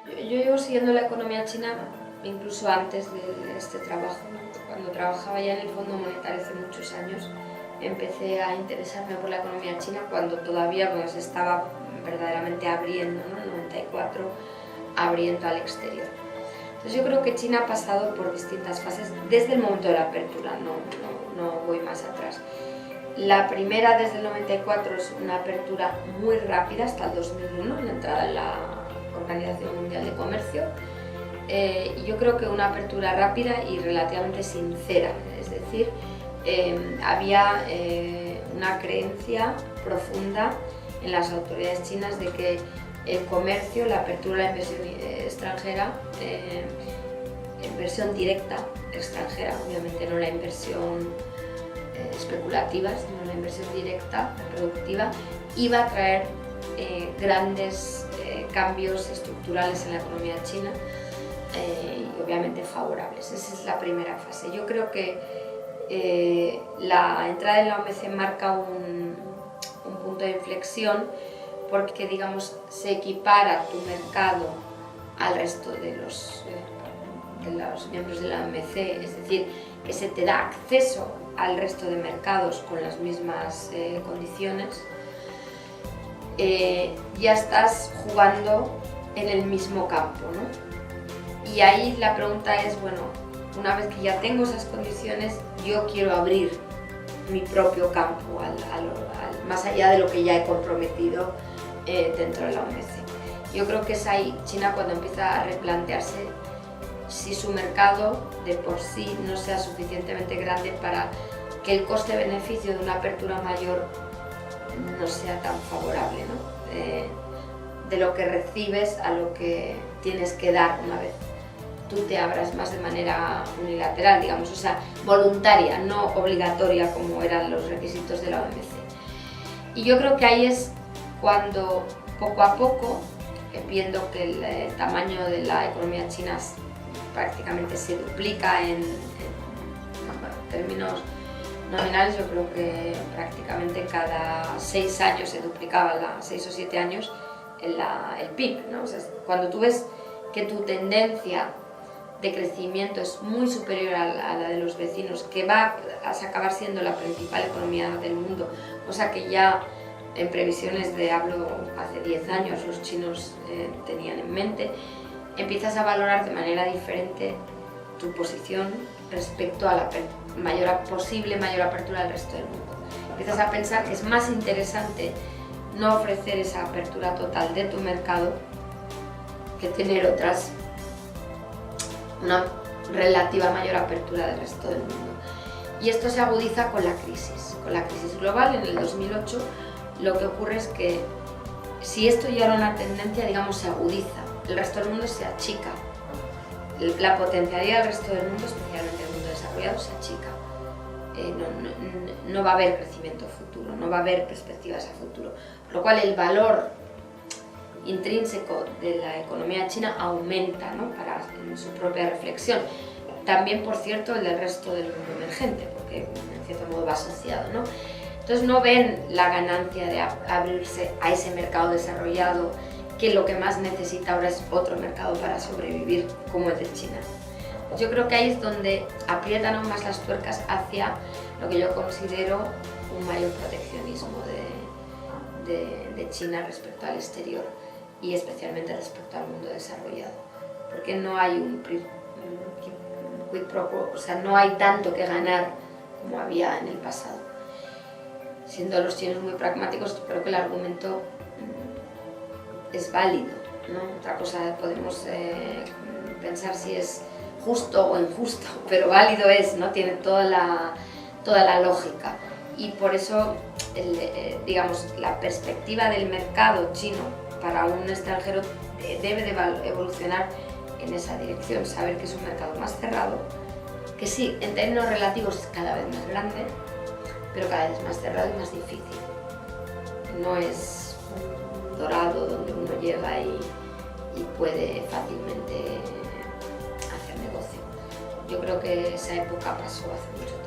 Yo llevo siguiendo la economía china incluso antes de este trabajo, ¿no? Cuando trabajaba ya en el Fondo Monetario hace muchos años, empecé a interesarme por la economía china cuando todavía pues, estaba verdaderamente abriendo, ¿no? En 94, abriendo al exterior. Entonces yo creo que China ha pasado por distintas fases desde el momento de la apertura, no voy más atrás. La primera, desde el 94, es una apertura muy rápida hasta el 2001, la entrada en la Organización Mundial de Comercio. Yo creo que una apertura rápida y relativamente sincera, es decir, había una creencia profunda en las autoridades chinas de que el comercio, la apertura a la inversión extranjera, inversión directa extranjera, obviamente no la inversión especulativa, sino la inversión directa, productiva, iba a traer grandes cambios estructurales en la economía china y obviamente favorables. Esa es la primera fase. Yo creo que la entrada en la OMC marca un punto de inflexión porque, digamos, se equipara tu mercado al resto de los miembros de la OMC, es decir, que se te da acceso al resto de mercados con las mismas condiciones. Ya estás jugando en el mismo campo, ¿no? Y ahí la pregunta es, bueno, una vez que ya tengo esas condiciones, yo quiero abrir mi propio campo más allá de lo que ya he comprometido dentro de la OMC. Yo creo que es ahí China cuando empieza a replantearse si su mercado de por sí no sea suficientemente grande para que el coste-beneficio de una apertura mayor no sea tan favorable, ¿no? De lo que recibes a lo que tienes que dar una vez tú te abras más de manera unilateral, digamos, o sea, voluntaria, no obligatoria como eran los requisitos de la OMC. Y yo creo que ahí es cuando poco a poco, viendo que el tamaño de la economía china prácticamente se duplica en términos nominales, yo creo que prácticamente cada 6 años se duplicaba, 6 o 7 años, el PIB, ¿no? O sea, cuando tú ves que tu tendencia de crecimiento es muy superior a la de los vecinos, que va a acabar siendo la principal economía del mundo, cosa que ya en previsiones de, hablo hace 10 años, los chinos tenían en mente, empiezas a valorar de manera diferente tu posición respecto a la posible mayor apertura del resto del mundo. Empiezas a pensar que es más interesante no ofrecer esa apertura total de tu mercado que tener una relativa mayor apertura del resto del mundo. Y esto se agudiza con la crisis global. En el 2008 lo que ocurre es que si esto ya era una tendencia, digamos, se agudiza, el resto del mundo se achica, la potencialidad del resto del mundo, especialmente el mundo desarrollado, se achica. No va a haber crecimiento futuro, no va a haber perspectivas a futuro, por lo cual el valor intrínseco de la economía china aumenta, ¿no? En su propia reflexión. También, por cierto, el del resto del mundo emergente, porque en cierto modo va asociado, ¿no? Entonces no ven la ganancia de abrirse a ese mercado desarrollado, que lo que más necesita ahora es otro mercado para sobrevivir, como el de China. Yo creo que ahí es donde aprietan aún más las tuercas hacia lo que yo considero un mayor proteccionismo de China respecto al exterior y especialmente respecto al mundo desarrollado, porque no hay un quid pro quo, o sea, no hay tanto que ganar como había en el pasado. Siendo los chinos muy pragmáticos, creo que el argumento es válido, ¿no? Otra cosa podemos pensar si es justo o injusto, pero válido es, ¿no? Tiene toda la lógica. Y por eso, digamos, la perspectiva del mercado chino para un extranjero debe de evolucionar en esa dirección, saber que es un mercado más cerrado, que sí, en términos relativos es cada vez más grande, pero cada vez más cerrado y más difícil. No es un dorado donde uno llega y puede fácilmente hacer negocio. Yo creo que esa época pasó hace mucho tiempo.